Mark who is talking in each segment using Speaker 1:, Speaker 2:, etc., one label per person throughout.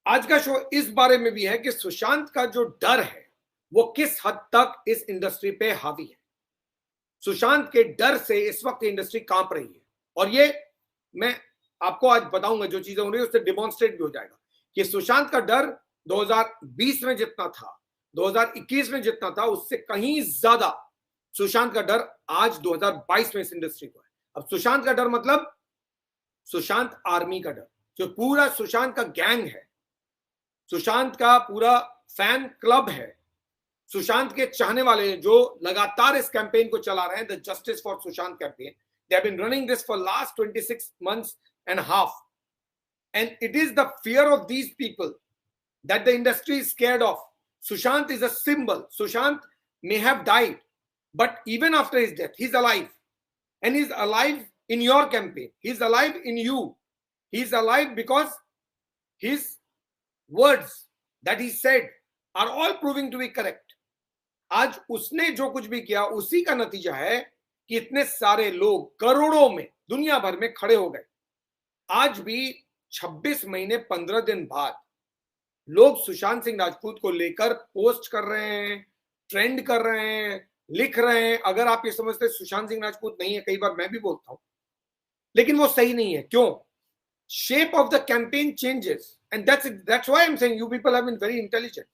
Speaker 1: आज का शो इस बारे में भी है कि सुशांत का जो डर है वो किस हद तक इस इंडस्ट्री पे हावी है। सुशांत के डर से इस वक्त इंडस्ट्री कांप रही है और ये मैं आपको आज बताऊंगा, जो चीजें हो रही है उससे डिमॉन्स्ट्रेट भी हो जाएगा कि सुशांत का डर 2020 में जितना था, 2021 में जितना था, उससे कहीं ज्यादा सुशांत का डर आज 2022 में इस इंडस्ट्री को है। अब सुशांत का डर मतलब सुशांत आर्मी का डर, जो पूरा सुशांत का गैंग है, सुशांत का पूरा फैन क्लब है, सुशांत के चाहने वाले हैं जो लगातार इस कैंपेन को चला रहे हैं, the justice for Sushant campaign. They have been running this for last 26 months and half, and it is the fear of these people that the industry is scared of. Sushant is a symbol. Sushant may have died, but even after his death, he's alive, and he's alive in your campaign. He's alive in you. He's alive because his words that he said are all proving to be correct. आज उसने जो कुछ भी किया उसी का नतीजा है कि इतने सारे लोग करोड़ों में दुनिया भर में खड़े हो गए। आज भी 26 महीने 15 दिन बाद लोग सुशांत सिंह राजपूत को लेकर पोस्ट कर रहे हैं, ट्रेंड कर रहे हैं, लिख रहे हैं। अगर आप ये समझते सुशांत सिंह राजपूत नहीं है, कई बार मैं भी बोलता हूं, लेकिन वो सही नहीं है। क्यों? shape of the campaign changes, and that's why I'm saying you people have been very intelligent.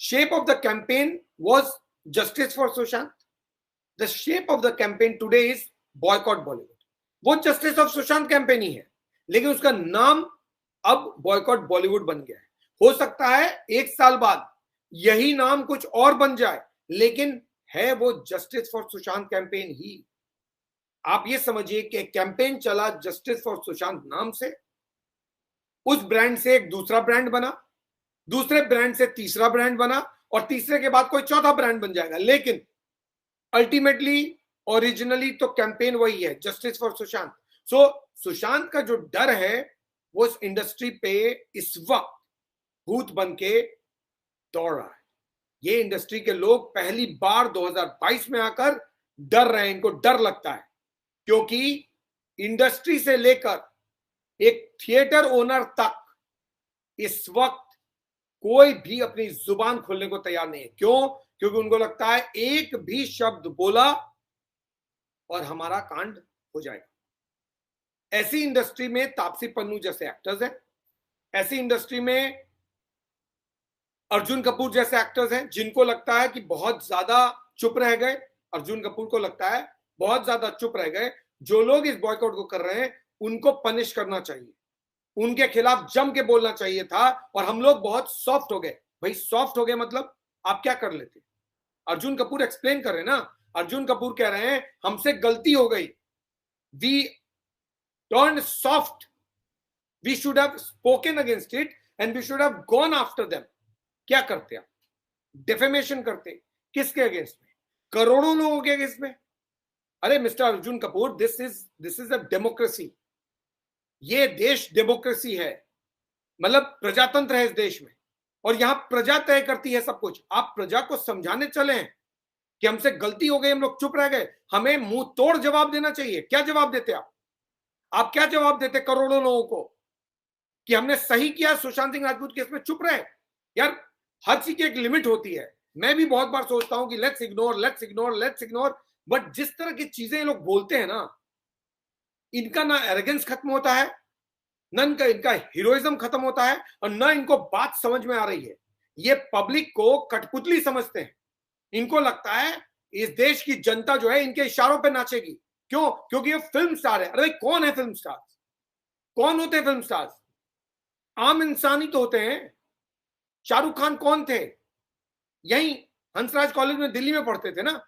Speaker 1: Shape of the campaign was justice for Sushant. The shape of the campaign today is boycott Bollywood. वो justice of Sushant campaign ही है, लेकिन उसका नाम अब boycott Bollywood बन गया है। हो सकता है एक साल बाद यही नाम कुछ और बन जाए, लेकिन है वो justice for Sushant campaign ही। आप ये समझिए कि कैंपेन चला जस्टिस फॉर सुशांत नाम से, उस ब्रांड से एक दूसरा ब्रांड बना, दूसरे ब्रांड से तीसरा ब्रांड बना, और तीसरे के बाद कोई चौथा ब्रांड बन जाएगा, लेकिन अल्टीमेटली ओरिजिनली तो कैंपेन वही है, जस्टिस फॉर सुशांत। सो सुशांत का जो डर है वो इस इंडस्ट्री पे इस वक्त भूत बन के दौड़ रहा है। ये इंडस्ट्री के लोग पहली बार 2022 में आकर डर रहे हैं, इनको डर लगता है, क्योंकि इंडस्ट्री से लेकर एक थिएटर ओनर तक इस वक्त कोई भी अपनी जुबान खोलने को तैयार नहीं है। क्यों? क्योंकि उनको लगता है एक भी शब्द बोला और हमारा कांड हो जाएगा। ऐसी इंडस्ट्री में तापसी पन्नू जैसे एक्टर्स हैं, ऐसी इंडस्ट्री में अर्जुन कपूर जैसे एक्टर्स हैं, जिनको लगता है कि बहुत ज्यादा चुप रह गए। अर्जुन कपूर को लगता है बहुत ज्यादा चुप रह गए। जो लोग इस बॉयकॉट को कर रहे हैं उनको पनिश करना चाहिए, उनके खिलाफ जम के बोलना चाहिए था, और हम लोग बहुत सॉफ्ट हो गए। भाई सॉफ्ट हो गए मतलब आप क्या कर लेते? अर्जुन कपूर एक्सप्लेन कर रहे हैं ना, अर्जुन कपूर कह रहे हैं हमसे गलती हो गई, we turn soft, we should have spoken against it and we should have gone after them. क्या करते आप? डिफेमेशन करते। किसके अगेंस्ट में? करोड़ों लोगों के अगेंस्ट में। अरे mister Arjun Kapoor, this is a democracy. ये देश डेमोक्रेसी है, मतलब प्रजातंत्र है इस देश में, और यहां प्रजा तय करती है सब कुछ। आप प्रजा को समझाने चले हैं कि हमसे गलती हो गई, हम लोग चुप रह गए, हमें मुंह तोड़ जवाब देना चाहिए। क्या जवाब देते आप क्या जवाब देते करोड़ों लोगों को कि हमने सही किया, सुशांत सिंह राजपूत केस में चुप रहे? यार हर चीज की एक लिमिट होती है। मैं भी बहुत बार सोचता हूं कि लेट्स इग्नोर, बट जिस तरह की चीजें ये लोग बोलते हैं ना, इनका ना एरोगेंस खत्म होता है, ना इनका हीरोइज्म खत्म होता है, और ना इनको बात समझ में आ रही है। ये पब्लिक को कठपुतली समझते हैं। इनको लगता है इस देश की जनता जो है इनके इशारों पे नाचेगी। क्यों? क्योंकि ये फिल्म स्टार है। अरे कौन है फिल्म स्टार? कौन होते हैं फिल्म स्टार्स? आम इंसान ही तो होते हैं। शाहरुख खान कौन थे? यही हंसराज कॉलेज में दिल्ली में पढ़ते थे ना,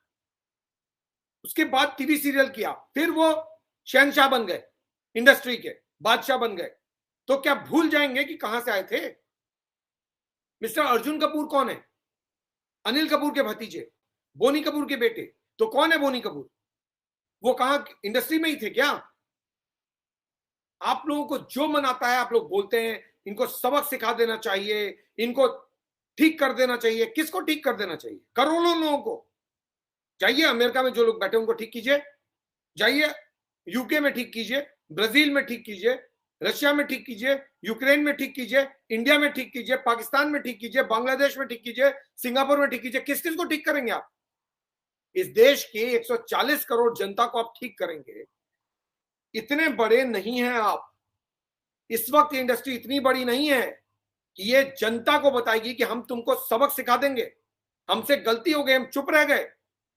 Speaker 1: उसके बाद टीवी सीरियल किया, फिर वो शहनशाह बन गए, इंडस्ट्री के बादशाह बन गए। तो क्या भूल जाएंगे कि कहां से आए थे? मिस्टर अर्जुन कपूर कौन है? अनिल कपूर के भतीजे, बोनी कपूर के बेटे। तो कौन है बोनी कपूर? वो कहां इंडस्ट्री में ही थे क्या? आप लोगों को जो मन आता है आप लोग बोलते हैं। इनको सबक सिखा देना चाहिए, इनको ठीक कर देना चाहिए। किसको ठीक कर देना चाहिए? करोड़ों लोगों को। जाइए अमेरिका में जो लोग बैठे उनको ठीक कीजिए, जाइए यूके में ठीक कीजिए, ब्राजील में ठीक कीजिए, रशिया में ठीक कीजिए, यूक्रेन में ठीक कीजिए, इंडिया में ठीक कीजिए, पाकिस्तान में ठीक कीजिए, बांग्लादेश में ठीक कीजिए, सिंगापुर में ठीक कीजिए, किस किस को ठीक करेंगे आप? इस देश के 140 करोड़ जनता को आप ठीक करेंगे? इतने बड़े नहीं हैं आप। इस वक्त इंडस्ट्री इतनी बड़ी नहीं है कि ये जनता को बताएगी कि हम तुमको सबक सिखा देंगे, हमसे गलती हो गई, हम चुप रह गए।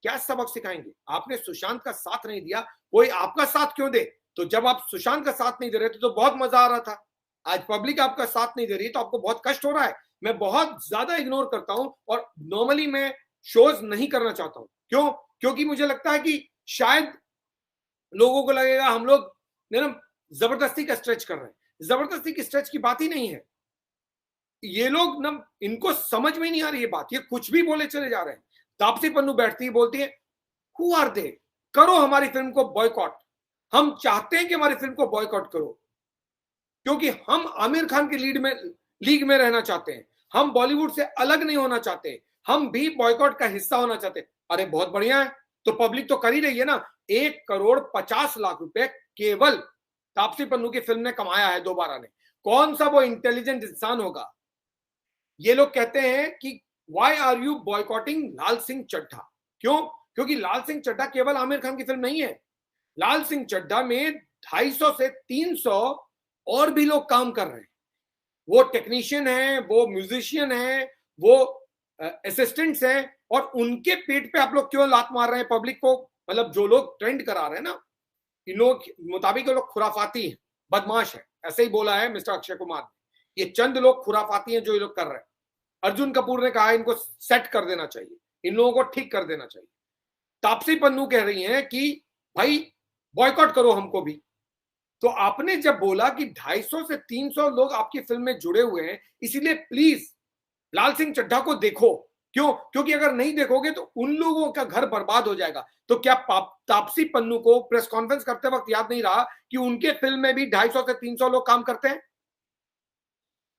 Speaker 1: क्या सबक सिखाएंगे? आपने सुशांत का साथ नहीं दिया, कोई आपका साथ क्यों दे? तो जब आप सुशांत का साथ नहीं दे रहे थे तो बहुत मजा आ रहा था। आज पब्लिक आपका साथ नहीं दे रही तो आपको बहुत कष्ट हो रहा है। मैं बहुत ज्यादा इग्नोर करता हूं और नॉर्मली मैं शोज नहीं करना चाहता हूं। क्यों? क्योंकि मुझे लगता है कि शायद लोगों को लगेगा हम लोग ना जबरदस्ती का स्ट्रेच कर रहे हैं। जबरदस्ती की स्ट्रेच की बात ही नहीं है। ये लोग ना, इनको समझ में नहीं आ रही है बात, ये कुछ भी बोले चले जा रहे हैं। तापसी पन्नू बैठती है, बोलती है हु आर दे, करो हमारी फिल्म को बॉयकॉट, हम चाहते हैं कि हमारी फिल्म को बॉयकॉट करो क्योंकि हम आमिर खान की लीग में रहना चाहते हैं, हम बॉलीवुड से अलग नहीं होना चाहते, हम भी बॉयकॉट का हिस्सा होना चाहते हैं। अरे बहुत बढ़िया है, तो पब्लिक तो कर ही रही है ना। 1,50,00,000 रुपए केवल तापसी पन्नू की फिल्म ने कमाया है दोबारा ने। कौन सा वो इंटेलिजेंट इंसान होगा? ये लोग कहते हैं कि वाई आर यू बॉयकॉटिंग लाल सिंह चड्ढा? क्यों? क्योंकि लाल सिंह चड्ढा केवल आमिर खान की फिल्म नहीं है। लाल सिंह चड्ढा में 250 से 300 और भी लोग काम कर रहे हैं। वो टेक्नीशियन है, वो म्यूजिशियन है, वो असिस्टेंट्स हैं, और उनके पेट पे आप लोग क्यों लात मार रहे हैं पब्लिक को? मतलब जो लोग ट्रेंड करा रहे हैं ना, इन लोग मुताबिक ये लोग खुराफाती हैं, बदमाश है, ऐसे ही बोला है मिस्टर अक्षय कुमार ने। ये चंद लोग खुराफाती हैं जो ये लोग कर रहे हैं। अर्जुन कपूर ने कहा इनको सेट कर देना चाहिए, इन लोगों को ठीक कर देना चाहिए। तापसी पन्नू कह रही हैं कि भाई बॉयकॉट करो हमको भी। तो आपने जब बोला कि 250 से 300 लोग आपकी फिल्म में जुड़े हुए हैं, इसीलिए प्लीज लाल सिंह चड्ढा को देखो। क्यों? क्योंकि अगर नहीं देखोगे तो उन लोगों का घर बर्बाद हो जाएगा। तो क्या तापसी पन्नू को प्रेस कॉन्फ्रेंस करते वक्त याद नहीं रहा कि उनके फिल्म में भी 250 से 300 लोग काम करते हैं?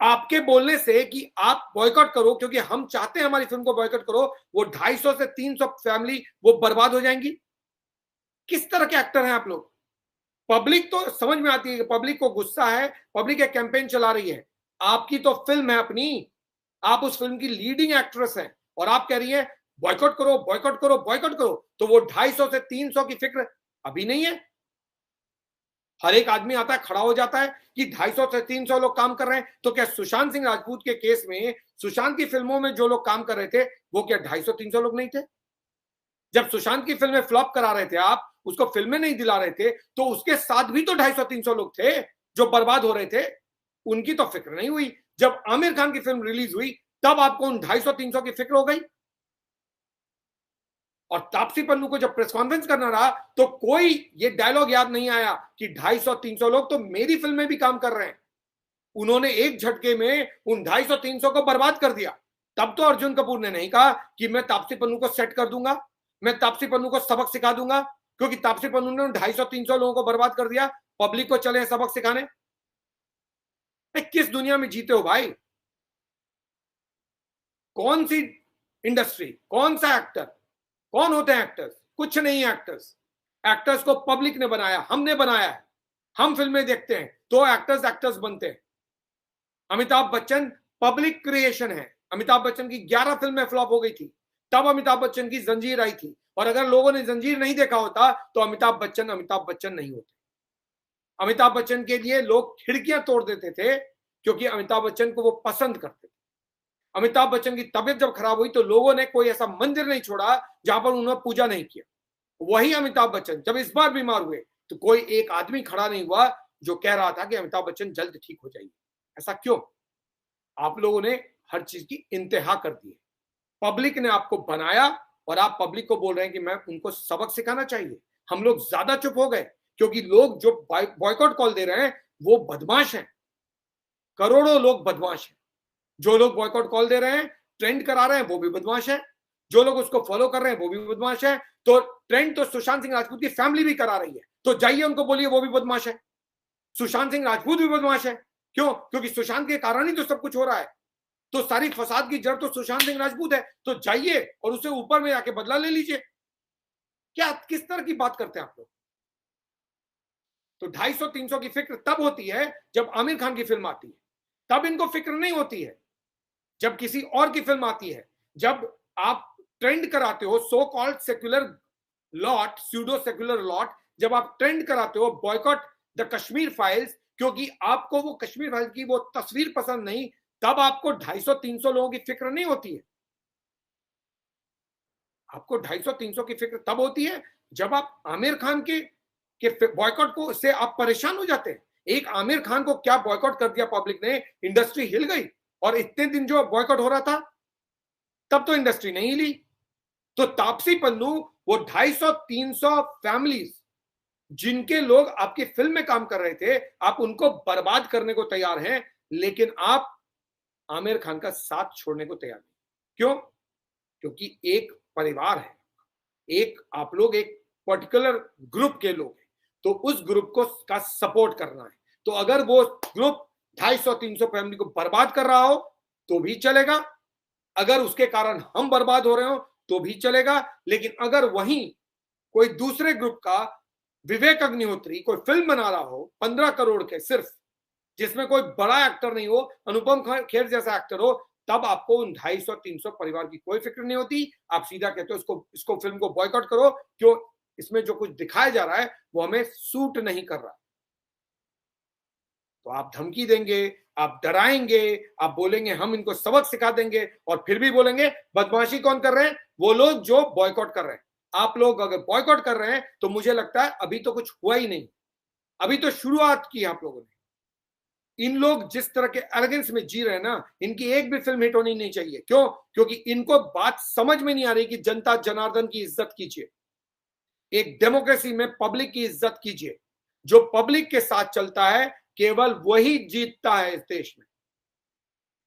Speaker 1: आपके बोलने से कि आप बॉयकॉट करो क्योंकि हम चाहते हैं हमारी फिल्म को बॉयकॉट करो, वो 250 से 300 फैमिली वो बर्बाद हो जाएंगी। किस तरह के एक्टर हैं आप लोग? पब्लिक तो समझ में आती है कि पब्लिक को गुस्सा है, पब्लिक एक कैंपेन चला रही है। आपकी तो फिल्म है अपनी, आप उस फिल्म की लीडिंग एक्ट्रेस हैं और आप कह रही हैं बॉयकॉट करो बॉयकॉट करो बॉयकॉट करो। तो वो 250 से 300 की फिक्र अभी नहीं है। हर एक आदमी आता है, खड़ा हो जाता है कि 250 से 300 लोग काम कर रहे हैं। तो क्या सुशांत सिंह राजपूत के केस में, सुशांत की फिल्मों में जो लोग काम कर रहे थे वो क्या 250-300 लोग नहीं थे? जब सुशांत की फिल्में फ्लॉप करा रहे थे, आप उसको फिल्में नहीं दिला रहे थे, तो उसके साथ भी तो 250-300 लोग थे जो बर्बाद हो रहे थे। उनकी तो फिक्र नहीं हुई। जब आमिर खान की फिल्म रिलीज हुई तब आपको उन 250-300 की फिक्र हो गई। और तापसी पन्नू को जब प्रेस कॉन्फ्रेंस करना रहा तो कोई ये डायलॉग याद नहीं आया कि 250-300 लोग तो मेरी फिल्म में भी काम कर रहे हैं। उन्होंने एक झटके में उन 250-300 को बर्बाद कर दिया। तब तो अर्जुन कपूर ने नहीं कहा कि मैं तापसी पन्नू को सेट कर दूंगा, मैं तापसी पन्नू को सबक सिखा दूंगा, क्योंकि तापसी पन्नू ने 250-300 लोगों को बर्बाद कर दिया। पब्लिक को चले सबक सिखाने। किस दुनिया में जीते हो भाई? कौन सी इंडस्ट्री, कौन सा एक्टर, कौन होते हैं एक्टर्स? कुछ नहीं है एक्टर्स। एक्टर्स को पब्लिक ने बनाया, हमने बनाया है। हम फिल्में देखते हैं तो एक्टर्स एक्टर्स बनते हैं। अमिताभ बच्चन पब्लिक क्रिएशन है। अमिताभ बच्चन की 11 फिल्में फ्लॉप हो गई थी, तब अमिताभ बच्चन की जंजीर आई थी। और अगर लोगों ने जंजीर नहीं देखा होता तो अमिताभ बच्चन नहीं होते। अमिताभ बच्चन के लिए लोग खिड़कियां तोड़ देते थे क्योंकि अमिताभ बच्चन को वो पसंद करते थे। अमिताभ बच्चन की तबीयत जब खराब हुई तो लोगों ने कोई ऐसा मंदिर नहीं छोड़ा जहां पर उन्होंने पूजा नहीं किया। वही अमिताभ बच्चन जब इस बार बीमार हुए तो कोई एक आदमी खड़ा नहीं हुआ जो कह रहा था कि अमिताभ बच्चन जल्द ठीक हो जाएंगे। ऐसा क्यों? आप लोगों ने हर चीज की इंतहा कर दी है। पब्लिक ने आपको बनाया और आप पब्लिक को बोल रहे हैं कि मैं उनको सबक सिखाना चाहिए। हम लोग ज्यादा चुप हो गए क्योंकि लोग जो बॉयकॉट कॉल दे रहे हैं वो बदमाश हैं। करोड़ों लोग बदमाश हैं। जो लोग बॉयकॉट कॉल दे रहे हैं, ट्रेंड करा रहे हैं, वो भी बदमाश है। जो लोग उसको फॉलो कर रहे हैं वो भी बदमाश है। तो ट्रेंड तो सुशांत सिंह राजपूत की फैमिली भी करा रही है, तो जाइए उनको बोलिए वो भी बदमाश है। सुशांत सिंह राजपूत भी बदमाश है। क्यों? क्योंकि सुशांत के कारण ही तो सब कुछ हो रहा है। तो सारी फसाद की जड़ तो सुशांत सिंह राजपूत है। तो जाइए और उसे ऊपर में जाके बदला ले लीजिए। क्या किस तरह की बात करते हैं आप लोग? तो 250-300 की फिक्र तब होती है जब आमिर खान की फिल्म आती है, तब इनको फिक्र नहीं होती है। जब किसी और की फिल्म आती है, जब आप ट्रेंड कराते हो, so called secular lot, pseudo secular lot, जब आप ट्रेंड कराते हो बॉयकॉट द कश्मीर फाइल्स, क्योंकि आपको वो कश्मीर फाइल्स की वो तस्वीर पसंद नहीं, तब आपको 250-300 लोगों की फिक्र नहीं होती है। आपको 250-300 की फिक्र तब होती है जब आप आमिर खान के बॉयकॉट को से आप परेशान हो जाते हैं। एक आमिर खान को क्या बॉयकॉट कर दिया पब्लिक ने, इंडस्ट्री हिल गई। और इतने दिन जो बॉयकॉट हो रहा था तब तो इंडस्ट्री नहीं हिली। तो तापसी पन्नू, वो 250-300 फैमिलीज जिनके लोग आपकी फिल्म में काम कर रहे थे, आप उनको बर्बाद करने को तैयार हैं, लेकिन आप आमिर खान का साथ छोड़ने को तैयार नहीं। क्यों? क्योंकि एक परिवार है, एक आप लोग एक पर्टिकुलर ग्रुप के लोग हैं, तो उस ग्रुप को का सपोर्ट करना है। तो अगर वो ग्रुप 250-300 फैमिली को बर्बाद कर रहा हो तो भी चलेगा, अगर उसके कारण हम बर्बाद हो रहे हो तो भी चलेगा। लेकिन अगर वहीं कोई दूसरे ग्रुप का विवेक अग्निहोत्री कोई फिल्म बना रहा हो 15 करोड़ के सिर्फ, जिसमें कोई बड़ा एक्टर नहीं हो, अनुपम खेर जैसा एक्टर हो, तब आपको उन 250-300 परिवार की कोई फिक्र नहीं होती। आप सीधा कहते हो इसको फिल्म को बॉयकॉट करो, क्यों? इसमें जो कुछ दिखाया जा रहा है वो हमें सूट नहीं कर रहा। तो आप धमकी देंगे, आप डराएंगे, आप बोलेंगे हम इनको सबक सिखा देंगे, और फिर भी बोलेंगे बदमाशी कौन कर रहे हैं? वो लोग जो बॉयकॉट कर रहे हैं। आप लोग अगर बॉयकॉट कर रहे हैं तो मुझे लगता है अभी तो कुछ हुआ ही नहीं, अभी तो शुरुआत की आप लोगों ने। इन लोग जिस तरह के एरोगेंस में जी रहे हैं ना, इनकी एक भी फिल्म हिट होनी नहीं चाहिए। क्यों? क्योंकि इनको बात समझ में नहीं आ रही कि जनता जनार्दन की इज्जत कीजिए, एक डेमोक्रेसी में पब्लिक की इज्जत कीजिए। जो पब्लिक के साथ चलता है केवल वही जीतता है इस देश में।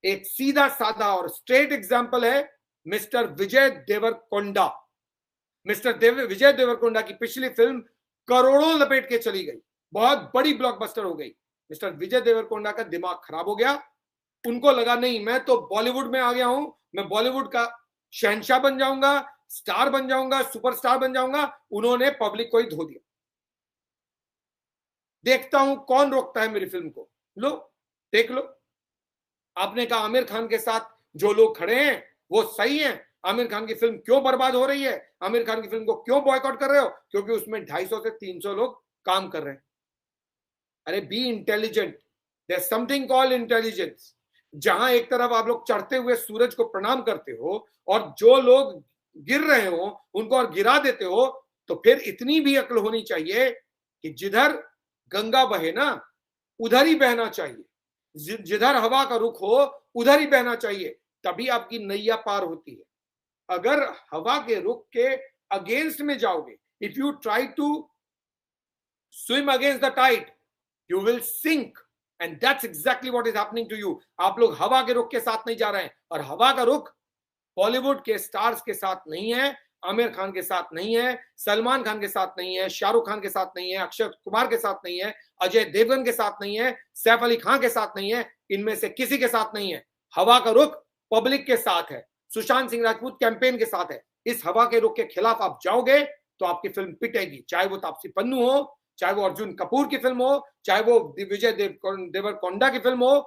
Speaker 1: एक सीधा साधा और स्ट्रेट एग्जांपल है मिस्टर विजय देवरकोंडा। विजय देवरकोंडा की पिछली फिल्म करोड़ों लपेट के चली गई, बहुत बड़ी ब्लॉकबस्टर हो गई। मिस्टर विजय देवरकोंडा का दिमाग खराब हो गया। उनको लगा नहीं, मैं तो बॉलीवुड में आ गया हूं, मैं बॉलीवुड का शहंशाह बन जाऊंगा, स्टार बन जाऊंगा, सुपरस्टार बन जाऊंगा। उन्होंने पब्लिक को ही धो दिया। देखता हूं कौन रोकता है मेरी फिल्म को। लो, देख लो। आपने कहा आमिर खान के साथ जो लोग खड़े हैं वो सही हैं, आमिर खान की फिल्म क्यों बर्बाद हो रही है, आमिर खान की फिल्म को क्यों बॉयकॉट कर रहे हो? क्योंकि उसमें 250 से 300 लोग काम कर रहे हैं। अरे be intelligent, there something called intelligence. जहां एक तरफ आप लोग चढ़ते हुए सूरज को प्रणाम करते हो और जो लोग गिर रहे हो उनको और गिरा देते हो, तो फिर इतनी भी अक्ल होनी चाहिए कि जिधर गंगा बहे ना उधर ही बहना चाहिए, जिधर हवा का रुख हो उधर ही बहना चाहिए, तभी आपकी नैया पार होती है। अगर हवा के रुख के अगेंस्ट में जाओगे, if you try to swim against the tide, you will sink, and that's exactly what is happening to you. आप लोग हवा के रुख के साथ नहीं जा रहे हैं, और हवा का रुख बॉलीवुड के स्टार्स के साथ नहीं है, आमिर खान के साथ नहीं है, सलमान खान के साथ नहीं है, शाहरुख खान के साथ नहीं है, अक्षय कुमार के साथ नहीं है, अजय देवगन के साथ नहीं है, सैफ अली खान के साथ नहीं है, इनमें से किसी के साथ नहीं है। हवा का रुख पब्लिक के साथ है, सुशांत सिंह राजपूत कैंपेन के साथ है। इस हवा के रुख के खिलाफ आप जाओगे तो आपकी फिल्म पिटेगी, चाहे वो तापसी पन्नू हो, चाहे वो अर्जुन कपूर की फिल्म हो, चाहे वो विजय देवरकोंडा की फिल्म हो,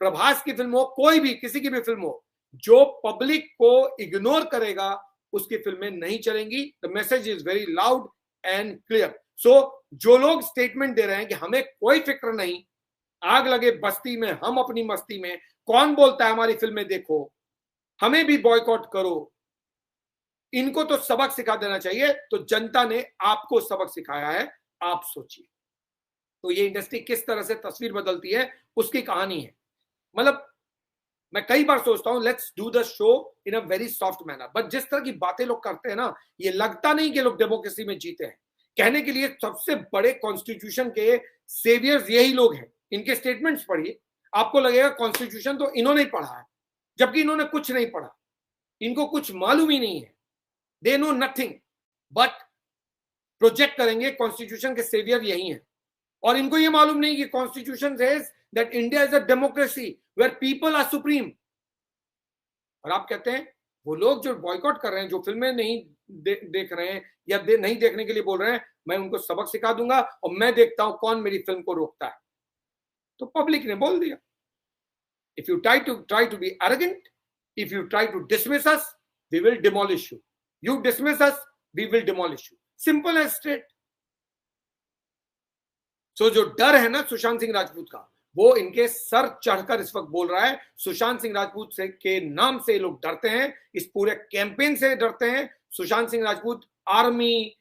Speaker 1: प्रभास की फिल्म हो, कोई भी किसी की भी फिल्म हो। जो पब्लिक को इग्नोर करेगा उसकी फिल्में नहीं चलेंगी। The message is very loud and clear. So जो लोग स्टेटमेंट दे रहे हैं कि हमें कोई फिक्र नहीं, आग लगे बस्ती में हम अपनी मस्ती में, कौन बोलता है हमारी फिल्में देखो, हमें भी बॉयकॉट करो, इनको तो सबक सिखा देना चाहिए। तो जनता ने आपको सबक सिखाया है, आप सोचिए। तो ये इंडस्ट्री किस तरह से तस्वीर बदलती है उसकी कहानी है। मतलब मैं कई बार सोचता हूं let's do the show in a very soft manner, but जिस तरह की बातें लोग करते हैं ना, ये लगता नहीं कि लोग डेमोक्रेसी में जीते हैं। कहने के लिए सबसे बड़े कॉन्स्टिट्यूशन के सेवियर्स यही लोग हैं। इनके स्टेटमेंट्स पढ़िए, आपको लगेगा कॉन्स्टिट्यूशन तो इन्होंने ही पढ़ा है, जबकि इन्होंने कुछ नहीं पढ़ा, इनको कुछ मालूम ही नहीं है। They know nothing, but project करेंगे कॉन्स्टिट्यूशन के सेवियर यही हैं। और इनको ये मालूम नहीं कि constitution says that India is a democracy where people are supreme. और आप कहते हैं वो लोग जो बॉयकॉट कर रहे हैं, जो फिल्में नहीं देख रहे हैं या नहीं देखने के लिए बोल रहे हैं, मैं उनको सबक सिखा दूंगा और मैं देखता हूं कौन मेरी फिल्म को रोकता है। तो पब्लिक ने बोल दिया, if you try to be arrogant, if you try to dismiss us, we will demolish you. You dismiss us, we will demolish you. Simple and straight. So जो डर है ना सुशांत सिंह राजपूत का, वो इनके सर चढ़कर इस वक्त बोल रहा है। सुशांत सिंह राजपूत से के नाम से लोग डरते हैं, इस पूरे कैंपेन से डरते हैं। Sushant Singh Rajput army,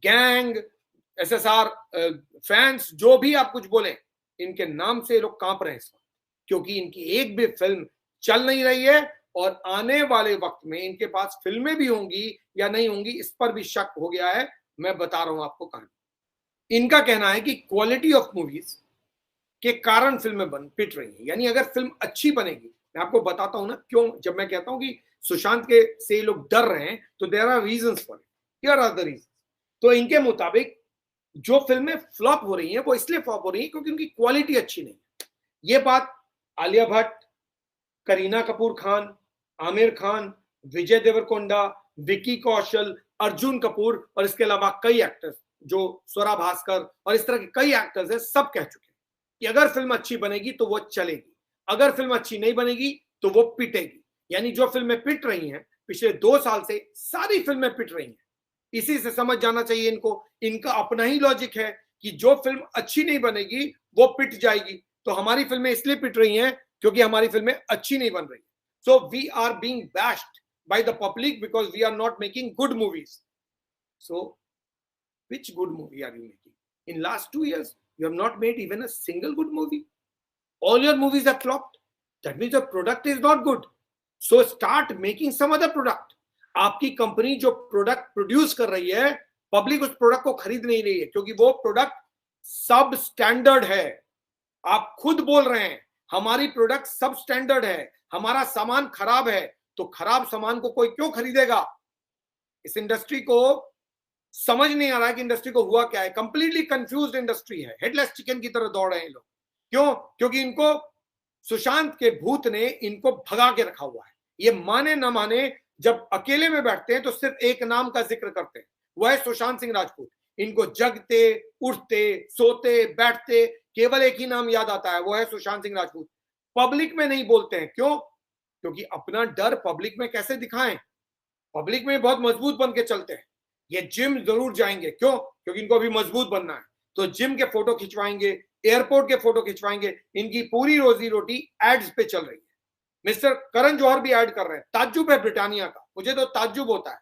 Speaker 1: gang, SSR fans, जो भी आप कुछ बोले, इनके नाम से लोग कांप रहे हैं इस वक्त, क्योंकि इनकी एक भी फिल्म चल नहीं रही है और आने वाले वक्त में इनके पास फिल्में भी होंगी या नहीं होंगी, इस पर भी शक हो गया है। मैं बता रहा हूं आपको कहानी। इनका कहना है कि क्वालिटी ऑफ मूवीज के कारण फिल्में पिट रही हैं, यानी अगर फिल्म अच्छी बनेगी, मैं आपको बताता हूं ना क्यों। जब मैं कहता हूं कि सुशांत के से लोग डर रहे हैं, तो there are reasons for it, here are the reasons. तो इनके मुताबिक जो फिल्में फ्लॉप हो रही हैं वो इसलिए फ्लॉप हो रही हैं क्योंकि उनकी क्वालिटी अच्छी नहीं है। ये बात आलिया भट्ट, करीना कपूर खान, आमिर खान, विजय देवरकोंडा, विकी कौशल, अर्जुन कपूर और इसके अलावा कई एक्टर्स, जो स्वरा भास्कर और इस तरह के कई एक्टर्स हैं, सब कह चुके हैं कि अगर फिल्म अच्छी बनेगी तो वो चलेगी, अगर फिल्म अच्छी नहीं बनेगी तो वो पिटेगी। यानी जो फिल्में पिट रही हैं पिछले 2 साल से, सारी फिल्में पिट रही हैं। इसी से समझ जाना चाहिए इनको, इनका अपना ही लॉजिक है कि जो फिल्म अच्छी नहीं बनेगी वो पिट जाएगी। तो हमारी फिल्में इसलिए पिट रही हैं क्योंकि हमारी फिल्में अच्छी नहीं बन रही। So we are being bashed by the public because we are not making good movies. So which good movie are you making? In last 2 years, you have not made even a single good movie. All your movies are flopped. That means the product is not good. So start making some other product. आपकी company जो product produce कर रही है, public उस product को खरीद नहीं रही है क्योंकि वो प्रोडक्ट सब स्टैंडर्ड है। आप खुद बोल रहे हैं हमारी प्रोडक्ट सब स्टैंडर्ड है, हमारा सामान खराब है, तो खराब सामान को कोई क्यों खरीदेगा? इस इंडस्ट्री को समझ नहीं आ रहा है कि इंडस्ट्री को हुआ क्या है। कंप्लीटली कंफ्यूज्ड इंडस्ट्री है, हेडलेस चिकन की तरह दौड़ रहे हैं लोग। क्यों? क्योंकि इनको सुशांत के भूत ने इनको भगा के रखा हुआ है। ये माने ना माने, जब अकेले में बैठते हैं तो सिर्फ एक नाम का जिक्र करते हैं, वह है सुशांत सिंह राजपूत। इनको जगते, उठते, सोते, बैठते केवल एक ही नाम याद आता है, वो है सुशांत सिंह राजपूत। पब्लिक में नहीं बोलते हैं। क्यों? क्योंकि अपना डर पब्लिक में कैसे दिखाएं? पब्लिक में बहुत मजबूत बन के चलते हैं। ये जिम जरूर जाएंगे। क्यों? क्योंकि इनको अभी मजबूत बनना है, तो जिम के फोटो खिंचवाएंगे, एयरपोर्ट के फोटो खिंचवाएंगे। इनकी पूरी रोजी रोटी एड्स पे चल रही है। मिस्टर करण जौहर भी ऐड कर रहे हैं। ताज्जुब है ब्रिटानिया का, मुझे तो ताज्जुब होता है।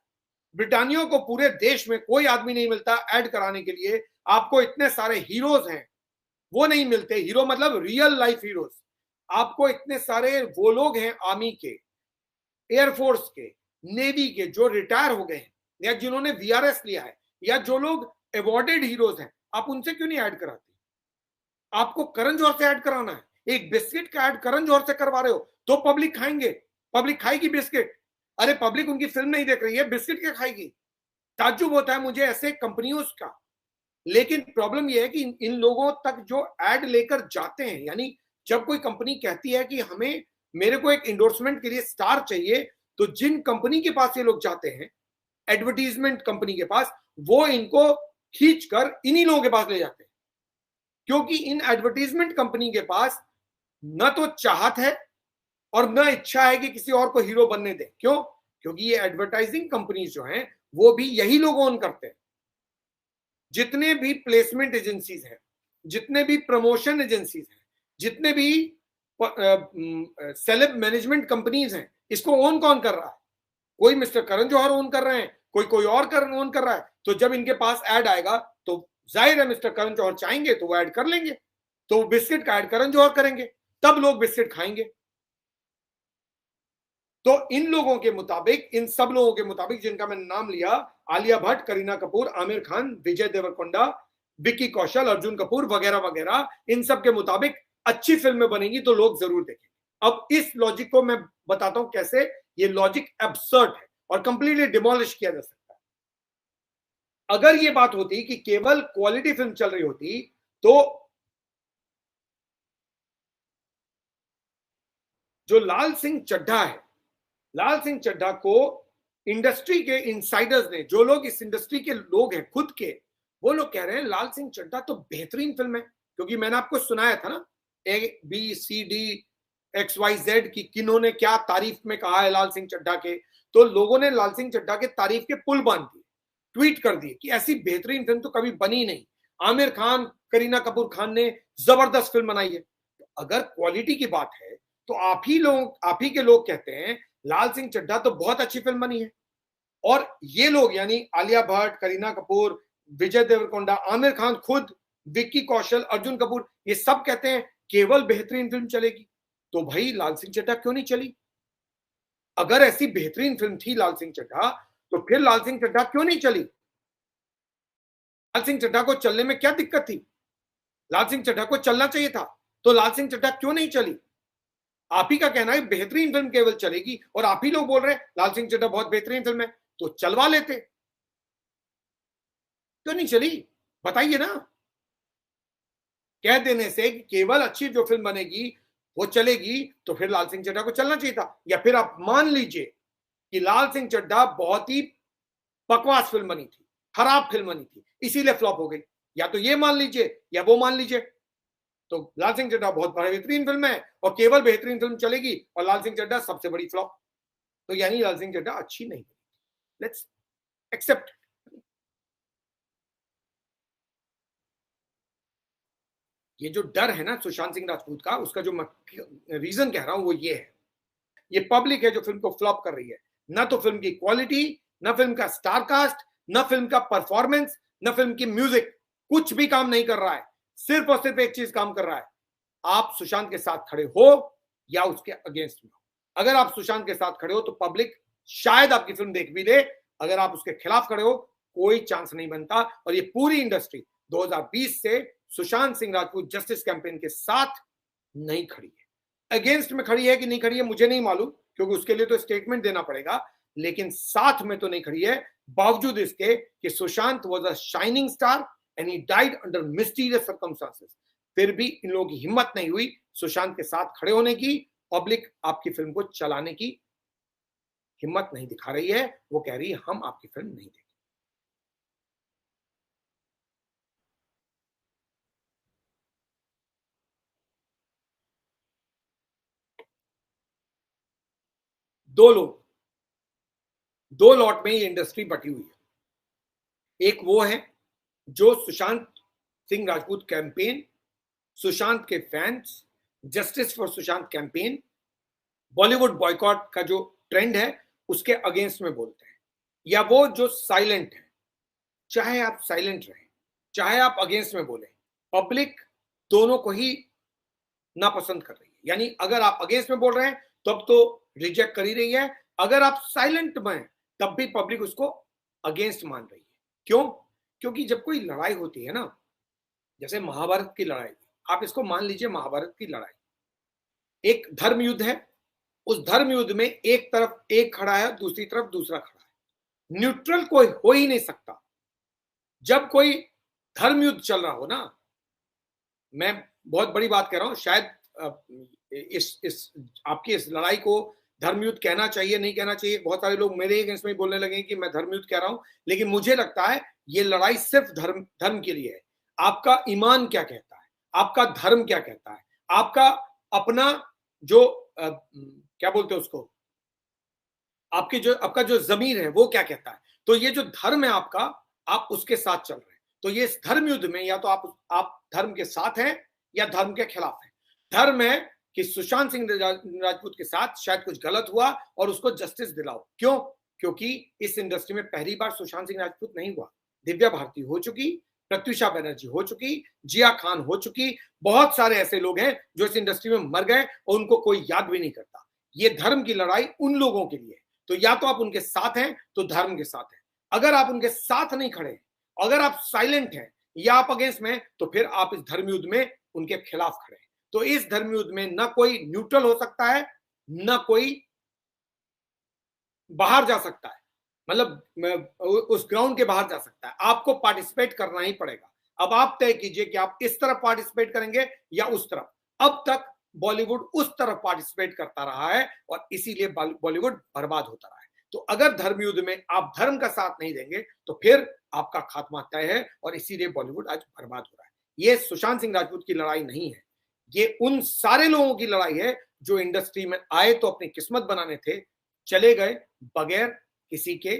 Speaker 1: ब्रिटानिया को पूरे देश में कोई आदमी नहीं मिलता ऐड कराने के लिए। आपको इतने सारे हीरोज हैं, वो नहीं मिलते। हीरो मतलब रियल लाइफ हीरोज। आपको इतने सारे वो लोग हैं आर्मी के, एयरफोर्स के, नेवी के, जो रिटायर हो गए हैं या जिन्होंने वीआरएस लिया है, या जो लोग अवॉर्डेड हीरोज हैं, आप उनसे क्यों नहीं ऐड कराते? आपको करण जौहर से ऐड कराना है। एक बिस्किट का ऐड करण जौहर से करवा रहे हो तो पब्लिक खाएंगे, पब्लिक खाएगी बिस्किट। अरे पब्लिक उनकी फिल्म नहीं देख रही है, बिस्किट क्या खाएगी? ताज्जुब होता है मुझे ऐसे कंपनियों का। लेकिन प्रॉब्लम यह है कि इन लोगों तक जो ऐड लेकर जाते हैं, यानी जब कोई कंपनी कहती है कि हमें, मेरे को एक इंडोर्समेंट के लिए स्टार चाहिए, तो जिन कंपनी के पास ये लोग जाते हैं, एडवर्टीजमेंट कंपनी के पास, वो इनको खींचकर इन्हीं लोगों के पास ले जाते हैं। क्योंकि इन एडवर्टीजमेंट कंपनी के पास न तो चाहत है और न इच्छा है कि किसी और को हीरो बनने दें। क्यों? क्योंकि ये एडवर्टाइजिंग कंपनीज जो हैं वो भी यही लोग ओन करते हैं। जितने भी प्लेसमेंट एजेंसीज हैं, जितने भी प्रमोशन एजेंसीज हैं, जितने भी सेलेब मैनेजमेंट कंपनीज हैं, इसको ओन कौन कर रहा है? कोई मिस्टर करण जौहर ओन कर रहे हैं, कोई और ओन कर रहा है। तो जब इनके पास ऐड आएगा तो जाहिर है मिस्टर करण जौहर चाहेंगे तो वो ऐड कर लेंगे, तो बिस्किट का ऐड करण जौहर करेंगे, तब लोग बिस्किट खाएंगे। तो इन लोगों के मुताबिक, इन सब लोगों के मुताबिक जिनका मैंने नाम लिया, आलिया भट्ट, करीना कपूर, आमिर खान, विजय देवरकोंडा, विक्की कौशल, अर्जुन कपूर वगैरह वगैरह, इन सब के मुताबिक अच्छी फिल्में बनेंगी तो लोग जरूर देखेंगे। अब इस लॉजिक को मैं बताता हूं कैसे ये लॉजिक एब्सर्ड है और कंप्लीटली डिमोलिश किया जा सकता है। अगर ये बात होती कि केवल क्वालिटी फिल्म चल रही होती तो जो लाल सिंह चड्ढा है, लाल सिंह चड्ढा को इंडस्ट्री के इनसाइडर्स ने, जो लोग इस इंडस्ट्री के लोग हैं खुद के, वो लोग कह रहे हैं लाल सिंह चड्ढा तो बेहतरीन फिल्म है। क्योंकि मैंने आपको सुनाया था ना ABCD XYZ की किन्होंने क्या तारीफ में कहा है लाल सिंह चड्ढा के, तो लोगों ने लाल सिंह चड्ढा के तारीफ के पुल बांध दिए, ट्वीट कर दिए कि ऐसी बेहतरीन फिल्म तो कभी बनी नहीं, आमिर खान करीना कपूर खान ने जबरदस्त फिल्म बनाई है। तो अगर क्वालिटी की बात है तो आप ही के लोग कहते हैं लाल सिंह चड्ढा तो बहुत अच्छी फिल्म बनी है, और ये लोग यानी आलिया भट्ट, करीना कपूर, विजय देवरकोंडा, आमिर खान खुद, विक्की कौशल, अर्जुन कपूर, ये सब कहते हैं केवल बेहतरीन फिल्म चलेगी। तो भाई लाल सिंह चड्ढा क्यों नहीं चली? अगर ऐसी बेहतरीन फिल्म थी लाल सिंह चड्ढा, तो फिर लाल सिंह चड्ढा क्यों नहीं चली? लाल सिंह चड्ढा को चलने में क्या दिक्कत थी? लाल सिंह चड्ढा को चलना चाहिए था, तो लाल सिंह चड्ढा क्यों नहीं चली? आप ही का कहना है बेहतरीन फिल्म केवल चलेगी, और आप ही लोग बोल रहे हैं लाल सिंह चड्ढा बहुत बेहतरीन फिल्म है, तो चलवा लेते, क्यों नहीं चली? बताइए ना। कह देने से कि केवल अच्छी जो फिल्म बनेगी वो चलेगी, तो फिर लाल सिंह चड्ढा को चलना चाहिए था। या फिर आप मान लीजिए कि लाल सिंह चड्ढा बहुत ही बकवास फिल्म बनी थी, खराब फिल्म बनी थी, इसीलिए फ्लॉप हो गई। या तो ये मान लीजिए या वो मान लीजिए। तो लाल सिंह चड्ढा बहुत बेहतरीन फिल्म है और केवल बेहतरीन फिल्म चलेगी, और लाल सिंह चड्ढा सबसे बड़ी फ्लॉप, तो यानी लाल सिंह चड्ढा अच्छी नहीं। Let's accept. ये जो डर है ना सुशांत सिंह राजपूत का, उसका जो रीजन कह रहा हूं वो ये है, ये पब्लिक है जो फिल्म को फ्लॉप कर रही है। ना तो फिल्म की क्वालिटी, ना फिल्म का स्टार कास्ट, ना फिल्म का परफॉर्मेंस, ना फिल्म की म्यूजिक, कुछ भी काम नहीं कर रहा है। सिर्फ और सिर्फ एक चीज काम कर रहा है, आप सुशांत के साथ खड़े हो या उसके अगेंस्ट में हो। अगर आप सुशांत के साथ खड़े हो तो पब्लिक शायद आपकी फिल्म देख भी ले, अगर आप उसके खिलाफ खड़े हो कोई चांस नहीं बनता। और ये पूरी इंडस्ट्री 2020 से सुशांत सिंह राजपूत जस्टिस कैंपेन के साथ नहीं खड़ी है। अगेंस्ट में खड़ी है कि नहीं खड़ी है मुझे नहीं मालूम, क्योंकि उसके लिए तो स्टेटमेंट देना पड़ेगा, लेकिन साथ में तो नहीं खड़ी है, बावजूद इसके कि Sushant was a shining star and he died under mysterious circumstances. फिर भी इन लोगों की हिम्मत नहीं हुई सुशांत के साथ खड़े होने की। पब्लिक आपकी फिल्म को चलाने की हिम्मत नहीं दिखा रही है, वो कह रही है हम आपकी फिल्म नहीं देखेंगे। दो लॉट में ये इंडस्ट्री बटी हुई है। एक वो है जो सुशांत सिंह राजपूत कैंपेन, सुशांत के fans, justice for Sushant campaign, Bollywood boycott का जो ट्रेंड है उसके अगेंस्ट में बोलते हैं। या वो जो साइलेंट है, चाहे आप साइलेंट रहें चाहे आप अगेंस्ट में बोले, पब्लिक दोनों को ही नापसंद कर रही है। यानी अगर आप अगेंस्ट में बोल रहे हैं तब तो रिजेक्ट कर ही रही है, अगर आप साइलेंट में तब भी पब्लिक उसको अगेंस्ट मान रही है। क्यों? क्योंकि जब कोई लड़ाई होती है ना, जैसे महाभारत की लड़ाई, आप इसको मान लीजिए महाभारत की लड़ाई, एक धर्म युद्ध है, उस धर्म युद्ध में एक तरफ एक खड़ा है, दूसरी तरफ दूसरा खड़ा है, न्यूट्रल कोई हो ही नहीं सकता। जब कोई धर्म युद्ध चल रहा हो ना, मैं बहुत बड़ी बात कह रहा हूं, शायद इस आपकी इस लड़ाई को धर्मयुद्ध कहना चाहिए नहीं कहना चाहिए, बहुत सारे लोग मेरे अगेंस्ट में बोलने लगे कि मैं धर्मयुद्ध कह रहा हूं, लेकिन मुझे लगता है ये लड़ाई सिर्फ धर्म के लिए है। आपका ईमान क्या कहता है, आपका धर्म क्या कहता है, आपका अपना जो क्या बोलते हैं उसको, आपका जो जमीर है वो क्या कहता है। तो ये जो धर्म है आपका, आप उसके साथ चल रहे हैं। तो ये इस धर्म युद्ध में या तो आप धर्म के साथ हैं या धर्म के खिलाफ हैं। धर्म है कि सुशांत सिंह राजपूत के साथ शायद कुछ गलत हुआ और उसको जस्टिस दिलाओ। क्यों? क्योंकि इस इंडस्ट्री में पहली बार सुशांत सिंह राजपूत नहीं हुआ, दिव्या भारती हो चुकी, प्रत्युषा बनर्जी हो चुकी, जिया खान हो चुकी, बहुत सारे ऐसे लोग हैं जो इस इंडस्ट्री में मर गए और उनको कोई याद भी नहीं करता। ये धर्म की लड़ाई उन लोगों के लिए, तो या तो आप उनके साथ हैं तो धर्म के साथ हैं, अगर आप उनके साथ नहीं खड़े, अगर आप साइलेंट हैं या आप अगेंस्ट में, तो फिर आप इस धर्म युद्ध में उनके खिलाफ खड़े हैं। तो इस धर्म युद्ध में ना कोई न्यूट्रल हो सकता है, ना कोई बाहर जा सकता है, मतलब उस ग्राउंड के बाहर जा सकता है। आपको पार्टिसिपेट करना ही पड़ेगा। अब आप तय कीजिए कि आप इस तरफ पार्टिसिपेट करेंगे या उस तरफ। अब तक बॉलीवुड उस तरफ पार्टिसिपेट करता रहा है और इसीलिए बॉलीवुड बर्बाद होता रहा है। तो अगर धर्म युद्ध में आप धर्म का साथ नहीं देंगे तो फिर आपका खात्मा तय है, और इसीलिए बॉलीवुड आज बर्बाद हो रहा है। ये सुशांत सिंह राजपूत की लड़ाई नहीं है, ये उन सारे लोगों की लड़ाई है जो इंडस्ट्री में आए तो अपनी किस्मत बनाने थे, चले गए बगैर किसी के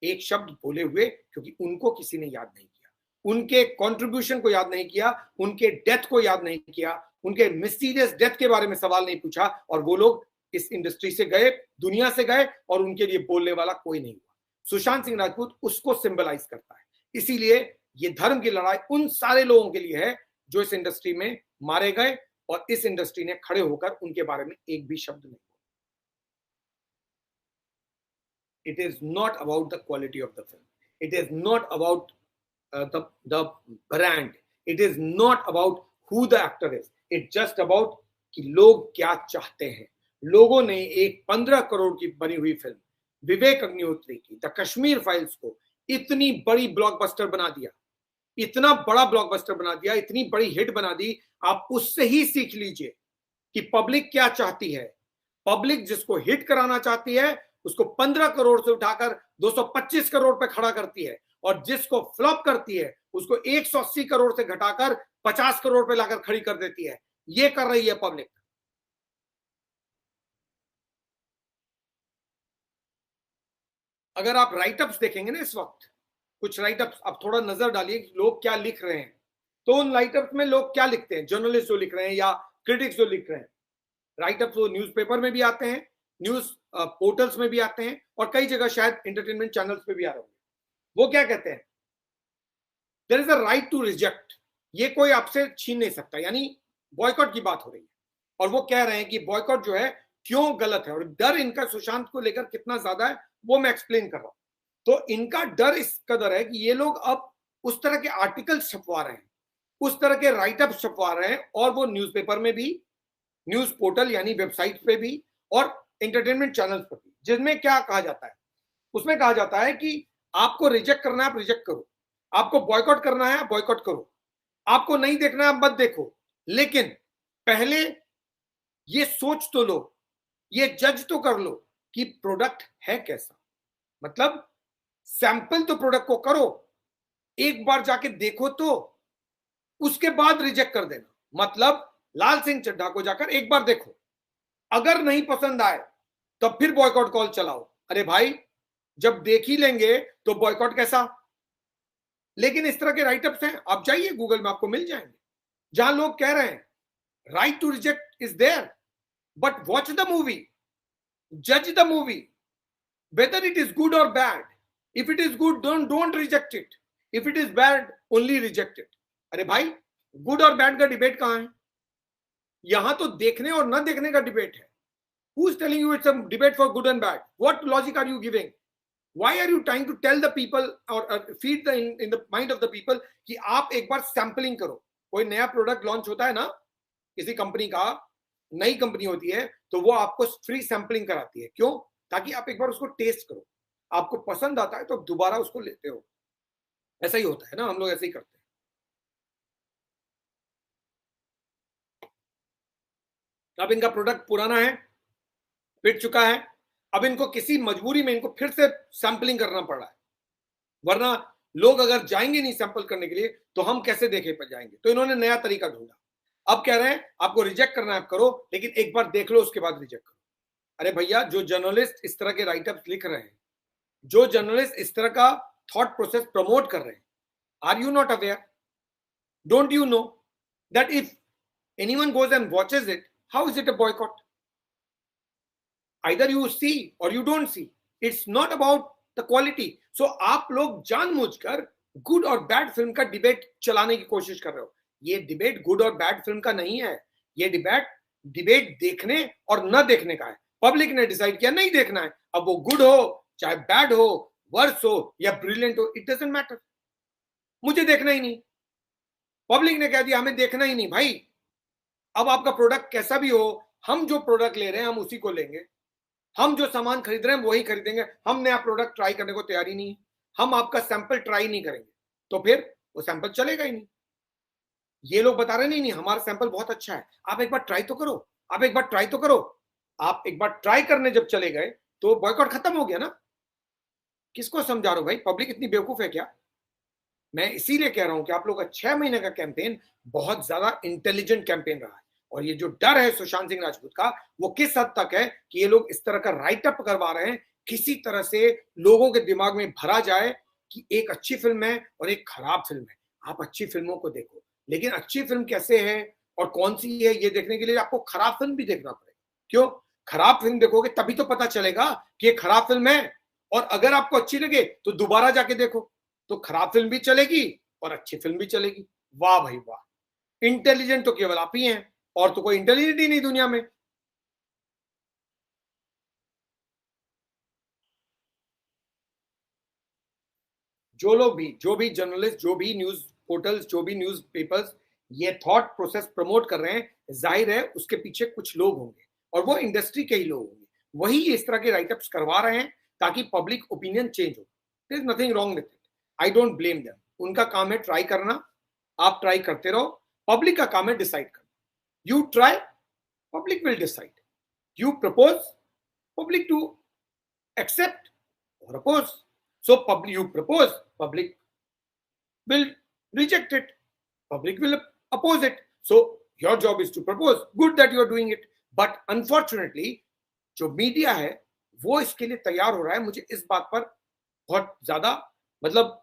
Speaker 1: एक शब्द बोले हुए, क्योंकि उनको किसी ने याद नहीं किया, उनके कंट्रीब्यूशन को याद नहीं किया, उनके डेथ को याद नहीं किया, उनके मिस्टीरियस डेथ के बारे में सवाल नहीं पूछा, और वो लोग इस इंडस्ट्री से गए, दुनिया से गए, और उनके लिए बोलने वाला कोई नहीं हुआ। सुशांत सिंह राजपूत उसको सिंबलाइज करता है। इसीलिए ये धर्म की लड़ाई उन सारे लोगों के लिए है जो इस इंडस्ट्री में मारे गए, और इस इंडस्ट्री ने खड़े होकर उनके बारे में एक भी शब्द नहीं बोला। It is not about the quality of the film. It is not about the brand. It is not about who the actor is. It's just about कि लोग क्या चाहते हैं। लोगों ने एक 15 करोड़ की बनी हुई फिल्म विवेक अग्निहोत्री की द कश्मीर फाइल्स को इतनी बड़ी ब्लॉकबस्टर बना दिया, इतना बड़ा ब्लॉकबस्टर बना दिया, इतनी बड़ी हिट बना दी। आप उससे ही सीख लीजिए कि पब्लिक क्या चाहती है। पब्लिक जिसको हिट कराना चाहती है उसको 15 करोड़ से उठाकर 225 करोड़ पे खड़ा करती है, और जिसको फ्लॉप करती है उसको 180 करोड़ से घटाकर 50 करोड़ पे लाकर खड़ी कर देती है। ये कर रही है पब्लिक। अगर आप राइटअप्स देखेंगे ना इस वक्त, कुछ राइटअप्स आप थोड़ा नजर डालिए कि लोग क्या लिख रहे हैं, तो उन राइटअप्स में लोग क्या लिखते हैं, जर्नलिस्ट जो लिख रहे हैं या क्रिटिक्स जो लिख रहे हैं। राइटअप्स वो न्यूज़पेपर में भी आते हैं, न्यूज पोर्टल्स में भी आते हैं, और कई जगह शायद एंटरटेनमेंट चैनल्स पे भी आ रहे होंगे। वो क्या कहते हैं, there is a right to reject, ये कोई आपसे छीन नहीं सकता, यानी बॉयकॉट की बात हो रही है। और वो कह रहे हैं कि बॉयकॉट जो है क्यों गलत है, और डर इनका सुशांत को लेकर कितना ज्यादा है वो मैं एक्सप्लेन कर रहा हूं। तो इनका डर इस कदर है कि ये लोग अब उस तरह के आर्टिकल्स छपवा रहे हैं, उस तरह के राइटअप छपवा रहे हैं, और वो न्यूज़पेपर में भी, न्यूज पोर्टल यानी वेबसाइट पे भी, और एंटरटेनमेंट चैनल्स पर भी, जिसमें क्या कहा जाता है, उसमें कहा जाता है कि आपको रिजेक्ट करना है आप रिजेक्ट करो, आपको बॉयकॉट करना है आप बॉयकॉट करो, आपको नहीं देखना है आप मत देखो, लेकिन पहले ये सोच तो लो, ये जज तो कर लो कि प्रोडक्ट है कैसा। मतलब सैंपल तो प्रोडक्ट को करो, एक बार जाके देखो, तो उसके बाद रिजेक्ट कर देना। मतलब लाल सिंह चड्ढा को जाकर एक बार देखो, अगर नहीं पसंद आए तो फिर बॉयकॉट कॉल चलाओ। अरे भाई, जब देख ही लेंगे तो बॉयकॉट कैसा। लेकिन इस तरह के राइटअप्स हैं, आप जाइए गूगल में आपको मिल जाएंगे, जहां लोग कह रहे हैं right to reject is there, but watch the movie, जज the movie whether it is good or bad. If it is good, don't reject it. If it is bad, only reject it. अरे भाई, good और bad का debate कहां है? यहां तो देखने और न देखने का डिबेट है। Who is telling you it's a debate for good and bad? What logic are you giving? Why are you trying to tell the people or feed the in the mind of the people कि आप एक बार sampling करो। कोई नया product launch होता है ना, किसी कंपनी का, नई कंपनी होती है, तो वो आपको फ्री सैम्पलिंग कराती है। क्यों? ताकि आप एक बार उसको टेस्ट करो, आपको पसंद आता है तो दोबारा उसको लेते हो। ऐसा ही होता है ना, हम लोग ऐसे ही करते हैं। अब इनका प्रोडक्ट पुराना है, पिट चुका है, अब इनको किसी मजबूरी में इनको फिर से सैंपलिंग करना पड़ रहा है, वरना लोग अगर जाएंगे नहीं सैंपल करने के लिए तो हम कैसे देखे पर जाएंगे। तो इन्होंने नया तरीका ढूंढा। अब कह रहे हैं आपको रिजेक्ट करना है आप करो, लेकिन एक बार देख लो उसके बाद रिजेक्ट करो। अरे भैया, जो जर्नलिस्ट इस तरह के राइटअप्स लिख रहे हैं, जो जर्नलिस्ट इस तरह का थॉट प्रोसेस प्रमोट कर रहे हैं, are you not aware? Don't you know that if anyone goes and watches it, how is it a boycott? Either you see or you don't see. It's not about the quality. So आप लोग जानबूझकर good और bad film का debate चलाने की कोशिश कर रहे हो। ये डिबेट गुड और बैड फिल्म का नहीं है, ये डिबेट देखने और न देखने का है। पब्लिक ने डिसाइड किया नहीं देखना है, अब वो गुड हो चाहे बैड हो, वर्स हो या ब्रिलियंट हो, इट डजंट मैटर, मुझे देखना ही नहीं। पब्लिक ने कह दिया हमें देखना ही नहीं भाई। अब आपका प्रोडक्ट कैसा भी हो, हम जो प्रोडक्ट ले रहे हैं हम उसी को लेंगे, हम जो सामान खरीद रहे हैं वही खरीदेंगे। हम नया प्रोडक्ट ट्राई करने को तैयारी नहीं है, हम आपका सैंपल ट्राई नहीं करेंगे, तो फिर वो सैंपल चलेगा ही नहीं। ये लोग बता रहे नहीं हमारा सैंपल बहुत अच्छा है, आप एक बार ट्राई तो करो, आप एक बार ट्राई तो करो। आप एक बार ट्राई करने जब चले गए तो बॉयकॉट खत्म हो गया ना। किसको समझा रहा हूं भाई, पब्लिक इतनी बेवकूफ है क्या? मैं इसीलिए कह रहा हूं कि आप लोग का 6 महीने का कैंपेन बहुत ज्यादा इंटेलिजेंट कैंपेन रहा है। और ये जो डर है सुशांत सिंह राजपूत का, वो किस हद तक है कि ये लोग इस तरह का राइटअप करवा रहे हैं, किसी तरह से लोगों के दिमाग में भरा जाए कि एक अच्छी फिल्म है और एक खराब फिल्म है। आप अच्छी फिल्मों को देखो, लेकिन अच्छी फिल्म कैसे है और कौन सी है ये देखने के लिए आपको खराब फिल्म भी देखना पड़ेगा। क्यों? खराब फिल्म देखोगे तभी तो पता चलेगा कि ये खराब फिल्म है, और अगर आपको अच्छी लगे तो दोबारा जाके देखो, तो खराब फिल्म भी चलेगी और अच्छी फिल्म भी चलेगी। वाह भाई वाह, इंटेलिजेंट तो केवल आप ही हैं, और तो कोई इंटेलिजेंट ही नहीं दुनिया में। जो भी जर्नलिस्ट, जो भी न्यूज पोर्टल्स, जो भी न्यूज पेपर्स ये थॉट प्रोसेस प्रमोट कर रहे हैं, जाहिर है उसके पीछे कुछ लोग होंगे, और वो इंडस्ट्री के ही लोग होंगे, वही इस तरह के राइटअप्स करवा रहे हैं ताकि पब्लिक ओपिनियन चेंज हो। There is nothing wrong with it, I don't blame them. उनका काम है ट्राई करना, आप ट्राई करते रहो, पब्लिक का काम है डिसाइड करना। You try, public will decide. You propose, public to accept or oppose. So public, you propose, public will reject it, public will oppose it. So your job is to propose, good that you are doing it, but unfortunately जो media है वो इसके लिए तैयार हो रहा है। मुझे इस बात पर बहुत ज्यादा मतलब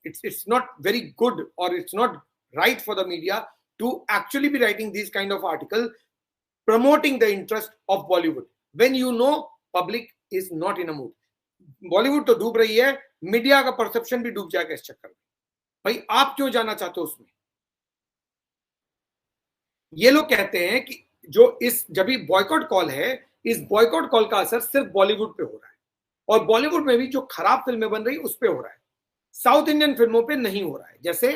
Speaker 1: it's not very good or it's not right for the media to actually be writing these kind of article promoting the interest of Bollywood when you know public is not in a mood. Bollywood तो डूब रही है, media का perception भी डूब जाएगा इस चक्कर में। भाई आप क्यों जाना चाहते हो उसमें? ये लोग कहते हैं कि जो इस जब भी बॉयकॉट कॉल है, इस बॉयकॉट कॉल का असर सिर्फ बॉलीवुड पे हो रहा है, और बॉलीवुड में भी जो खराब फिल्में बन रही उस पे हो रहा है, साउथ इंडियन फिल्मों पे नहीं हो रहा है। जैसे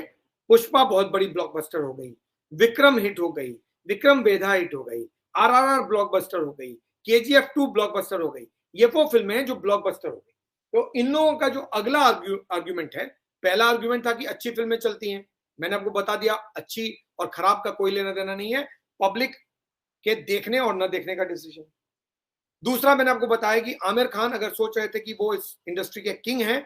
Speaker 1: पुष्पा बहुत बड़ी ब्लॉकबस्टर हो गई, विक्रम हिट हो गई, विक्रम वेधा हिट हो गई, आरआरआर ब्लॉकबस्टर हो गई, केजीएफ 2 ब्लॉकबस्टर हो गई। ये वो फिल्में हैं जो ब्लॉकबस्टर हो गई। तो इन लोगों का जो अगला आर्ग्यूमेंट है, पहला आर्ग्यूमेंट था कि अच्छी फिल्में चलती हैं, मैंने आपको बता दिया अच्छी और खराब का कोई लेना देना नहीं है, पब्लिक के देखने और न देखने का डिसीजन। दूसरा मैंने आपको बताया कि आमिर खान अगर सोच रहे थे कि वो इस इंडस्ट्री के किंग हैं,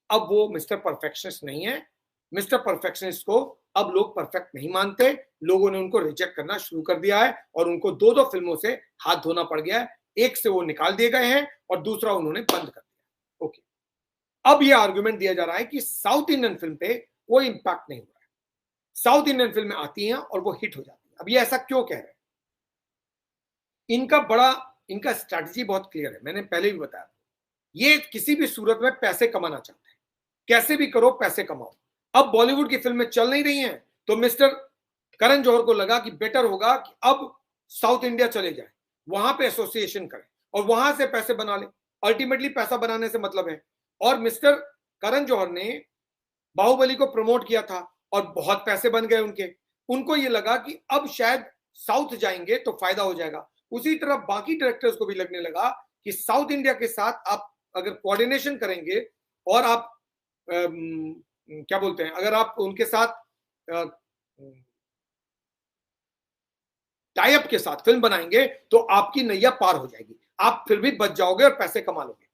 Speaker 1: अब वो मिस्टर परफेक्शनिस्ट नहीं है। मिस्टर परफेक्शनिस्ट को अब लोग परफेक्ट नहीं मानते, लोगों ने उनको रिजेक्ट करना शुरू कर दिया है, और उनको दो दो फिल्मों से हाथ धोना पड़ गया है। एक से वो निकाल दिए गए हैं और दूसरा उन्होंने बंद कर दिया। ओके, अब ये आर्गुमेंट दिया जा रहा है कि साउथ इंडियन फिल्म पे कोई इंपैक्ट नहीं हो रहा है, साउथ इंडियन फिल्में आती हैं और वो हिट हो जाती है। अब ये ऐसा क्यों कह रहे हैं? इनका स्ट्रैटेजी बहुत क्लियर है, मैंने पहले भी बताया। ये किसी भी सूरत में पैसे कमाना चाहते हैं, कैसे भी करो पैसे कमाओ। अब बॉलीवुड की फिल्में चल नहीं रही हैं, तो मिस्टर करण जौहर को लगा कि बेटर होगा कि अब साउथ इंडिया चले जाए, वहां पे एसोसिएशन करें और वहां से पैसे बना ले। अल्टीमेटली पैसा बनाने से मतलब है। और मिस्टर करण जौहर ने बाहुबली को प्रमोट किया था और बहुत पैसे बन गए उनके। उनको ये लगा कि अब शायद साउथ जाएंगे तो फायदा हो जाएगा। उसी तरह बाकी डायरेक्टर्स को भी लगने लगा कि साउथ इंडिया के साथ आप अगर कोऑर्डिनेशन करेंगे और आप क्या बोलते हैं, अगर आप उनके साथ टाई अप के साथ फिल्म बनाएंगे तो आपकी नैया पार हो जाएगी, आप फिर भी बच जाओगे और पैसे कमा लोगे।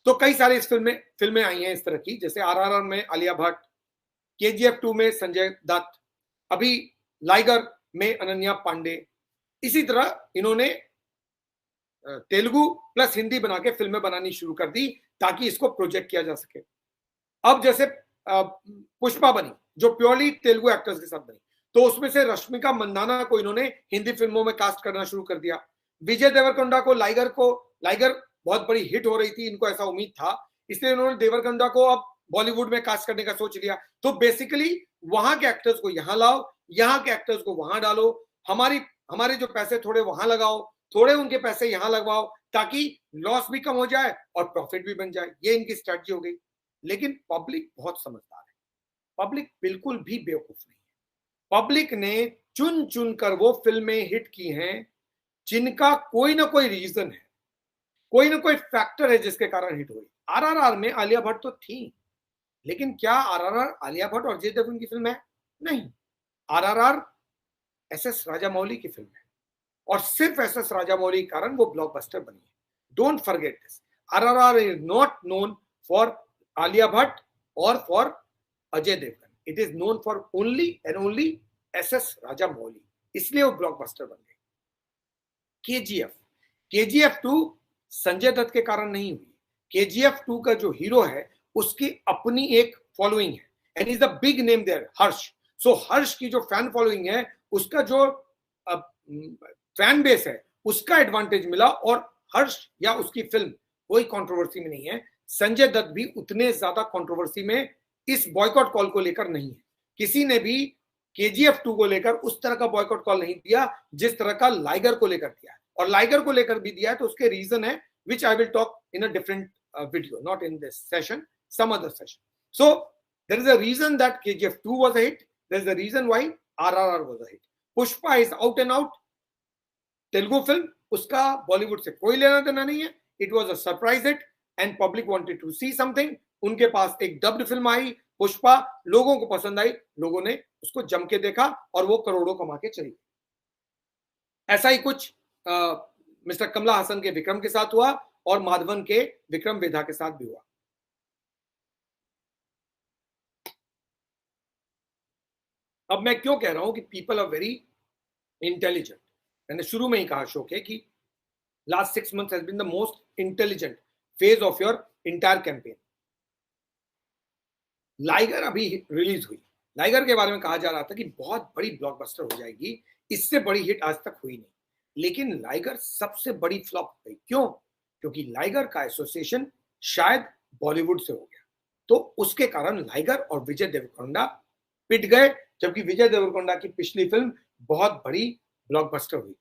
Speaker 1: तो कई सारी इस फिल्में आई हैं इस तरह की, जैसे आरआरआर में आलिया भट्ट, केजीएफ 2 में संजय दत्त, अभी लाइगर में अनन्या पांडे। इसी तरह इन्होंने तेलुगु प्लस हिंदी बना के फिल्में बनानी शुरू कर दी ताकि इसको प्रोजेक्ट किया जा सके। अब जैसे पुष्पा बनी जो प्योरली तेलुगु एक्टर्स के साथ बनी, तो उसमें से रश्मिका मंदाना को इन्होंने हिंदी फिल्मों में कास्ट करना शुरू कर दिया। विजय देवरकोंडा को लाइगर बहुत बड़ी हिट हो रही थी, इनको ऐसा उम्मीद था, इसलिए इन्होंने देवरकोंडा को अब बॉलीवुड में कास्ट करने का सोच लिया। तो बेसिकली वहां के एक्टर्स को यहां लाओ, यहां के एक्टर्स को वहां डालो, हमारे जो पैसे थोड़े वहां लगाओ, थोड़े उनके पैसे यहां लगवाओ, ताकि लॉस भी कम हो जाए और प्रॉफिट भी बन जाए। ये इनकी स्ट्रेटजी हो गई। लेकिन पब्लिक बहुत समझदार है, पब्लिक बिल्कुल भी बेवकूफ नहीं है। पब्लिक ने चुन चुन कर वो फिल्में हिट की हैं जिनका कोई ना कोई रीजन है, कोई ना कोई फैक्टर है जिसके कारण हिट हुई। आरआरआर में आलिया भट्ट तो थी, लेकिन क्या आरआरआर आलिया भट्ट और अजय देवगन की फिल्म है? नहीं, आरआरआर एसएस राजामौली की फिल्म है, और सिर्फ एसएस राजामौली के कारण वो ब्लॉकबस्टर बनी है। Don't forget this. RRR is not known for Alia Bhatt or for Ajay Devgan. It is known for only and only SS Rajamouli. इसलिए वो ब्लॉकबस्टर बन गए। KGF 2 संजय दत्त के कारण नहीं हुई। KGF 2 का जो हीरो है उसकी अपनी एक फॉलोइंग है, and is the big name there, Harsh. सो हर्ष की जो फैन फॉलोइंग है, उसका जो फैन बेस है, उसका एडवांटेज मिला, और हर्ष या उसकी फिल्म कोई कंट्रोवर्सी में नहीं है। संजय दत्त भी उतने ज्यादा कंट्रोवर्सी में इस बॉयकॉट कॉल को लेकर नहीं है। किसी ने भी KGF 2 को लेकर उस तरह का बॉयकॉट कॉल नहीं दिया जिस तरह का लाइगर को लेकर दिया है, और लाइगर को लेकर भी दिया है तो उसके रीजन है, which I will talk in a different video, not in this session, some other session. So there is a reason that KGF 2 was a hit. There is a reason why RRR was a hit. Pushpa is out and out Telugu film. उसका बॉलीवुड से कोई लेना देना नहीं है. It was a surprise hit and public wanted to see something. उनके पास एक dubbed film आई पुष्पा, लोगों को पसंद आई, लोगों ने उसको जम के देखा और वो करोड़ों कमा के चली। ऐसा ही कुछ मिस्टर कमला हसन के विक्रम के साथ हुआ और माधवन के विक्रम वेधा के साथ भी हुआ। अब मैं क्यों कह रहा हूं कि पीपल आर वेरी इंटेलिजेंट। मैंने शुरू में ही कहा शो के कि last 6 months has been the most intelligent phase of your entire campaign. Liger अभी रिलीज हुई, लाइगर के बारे में कहा जा रहा था कि बहुत बड़ी ब्लॉकबस्टर हो जाएगी, इससे बड़ी हिट आज तक हुई नहीं, लेकिन लाइगर सबसे बड़ी फ्लॉप हो गई। क्यों? क्योंकि लाइगर का एसोसिएशन शायद बॉलीवुड से हो गया, तो उसके कारण लाइगर और विजय देवरकोंडा पिट गए, जबकि विजय देवरकोंडा की पिछली फिल्म बहुत बड़ी ब्लॉकबस्टर हुई थी।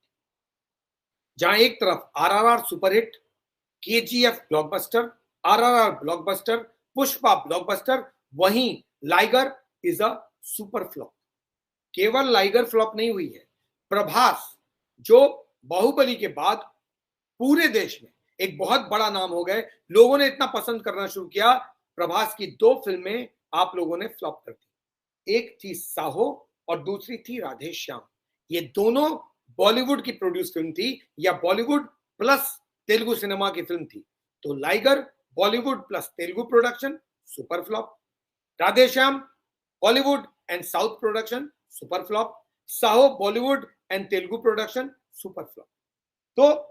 Speaker 1: जहां एक तरफ RRR superhit, KGF blockbuster, RRR blockbuster, Pushpa blockbuster, वहीं Liger is a super flop. केवल लाइगर फ्लॉप नहीं हुई है, प्रभास जो बाहुबली के बाद पूरे देश में एक बहुत बड़ा नाम हो गए, लोगों ने इतना पसंद करना शुरू किया, प्रभास की 2 फिल्में आप लोगों ने फ्लॉप कर दी। एक थी साहो और दूसरी थी राधे श्याम। ये दोनों बॉलीवुड की प्रोड्यूस फिल्म थी या बॉलीवुड प्लस तेलुगु सिनेमा की फिल्म थी। तो Liger Bollywood plus Telugu production, super flop. Radhe Shyam Bollywood and south production, super flop. Saaho Bollywood and Telugu production, super flop. तो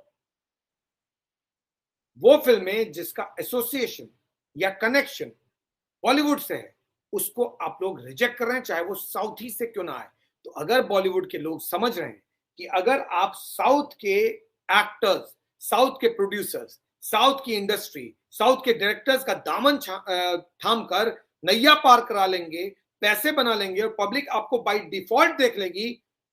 Speaker 1: वो फिल्में जिसका एसोसिएशन या कनेक्शन बॉलीवुड से है, उसको आप लोग रिजेक्ट कर रहे हैं, चाहे वो साउथ ही से क्यों ना आए। तो अगर बॉलीवुड के लोग समझ रहे हैं कि अगर आप साउथ के एक्टर्स, साउथ के प्रोड्यूसर्स, साउथ की इंडस्ट्री, साउथ के डायरेक्टर्स का दामन थाम कर नैया पार करा लेंगे, पैसे बना लेंगे और पब्लिक आपको बाय डिफॉल्ट देख लेगी।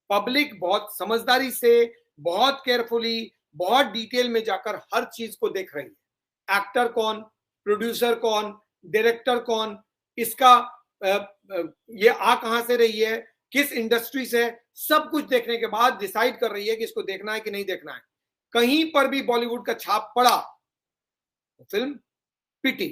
Speaker 1: पब्लिक बहुत समझदारी से, बहुत केयरफुली, बहुत डिटेल में जाकर हर चीज को देख रही है। एक्टर कौन, प्रोड्यूसर कौन, डायरेक्टर कौन, इसका ये आ कहां से रही है, किस इंडस्ट्री से, सब कुछ देखने के बाद डिसाइड कर रही है कि इसको देखना है कि नहीं देखना है। कहीं पर भी बॉलीवुड का छाप पड़ा, फिल्म पिटी।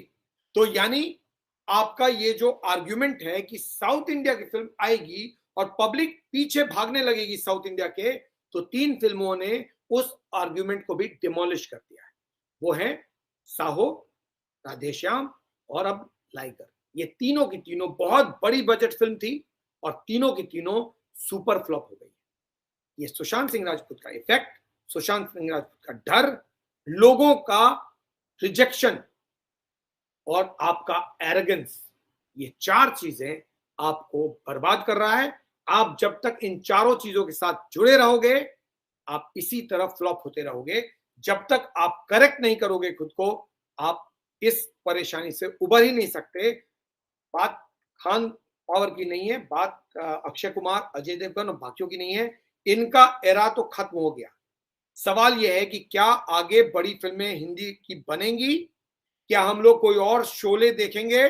Speaker 1: तो यानी आपका ये जो आर्ग्यूमेंट है कि साउथ इंडिया की फिल्म आएगी और पब्लिक पीछे भागने लगेगी साउथ इंडिया के, तो 3 फिल्मों ने उस आर्ग्यूमेंट को भी डिमोलिश कर दिया है। वो है साहो, राधेश्याम और अब लाइगर। ये तीनों की तीनों बहुत बड़ी बजट फिल्म थी और तीनों की तीनों सुपर फ्लॉप हो गई। ये सुशांत सिंह राजपूत का इफेक्ट, सुशांत सिंह राजपूत का डर, लोगों का रिजेक्शन और आपका एरोगेंस, ये 4 चीजें आपको बर्बाद कर रहा है। आप जब तक इन चारों चीजों के साथ जुड़े रहोगे, आप इसी तरह फ्लॉप होते रहोगे। जब तक आप करेक्ट नहीं करोगे खुद को, आप इस परेशानी से उबर ही नहीं सकते। बात खान पावर की नहीं है, बात अक्षय कुमार, अजय देवगन और बाकियों की नहीं है। इनका एरा तो खत्म हो गया। सवाल यह है कि क्या आगे बड़ी फिल्में हिंदी की बनेंगी, क्या हम लोग कोई और शोले देखेंगे,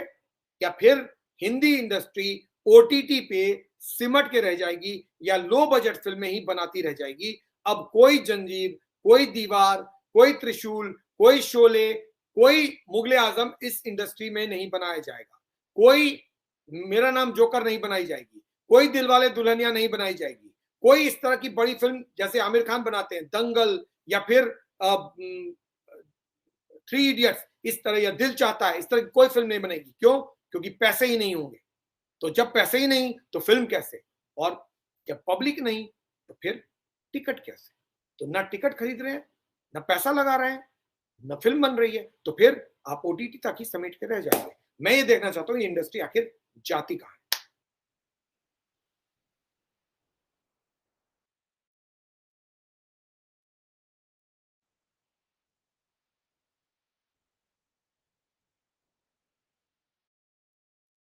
Speaker 1: या फिर हिंदी इंडस्ट्री OTT पे सिमट के रह जाएगी या लो बजट फिल्में ही बनाती रह जाएगी। अब कोई जंजीर, कोई दीवार, कोई त्रिशूल, कोई शोले, कोई मुगले आजम इस इंडस्ट्री में नहीं बनाया जाएगा। कोई मेरा नाम जोकर नहीं बनाई जाएगी, कोई दिलवाले दुल्हनिया नहीं बनाई जाएगी, कोई इस तरह की बड़ी फिल्म जैसे आमिर खान बनाते हैं, दंगल या फिर थ्री इडियट्स इस तरह, या दिल चाहता है, इस तरह की कोई फिल्म नहीं बनेगी। क्यों? क्योंकि पैसे ही नहीं होंगे। तो जब पैसे ही नहीं तो फिल्म कैसे, और जब पब्लिक नहीं तो फिर टिकट कैसे? तो ना टिकट खरीद रहे हैं, ना पैसा लगा रहे हैं, ना फिल्म बन रही है, तो फिर आप ओटीटी तक ही समेट के रह जाएंगे। मैं ये देखना चाहता हूँ ये इंडस्ट्री आखिर जाती कहाँ है।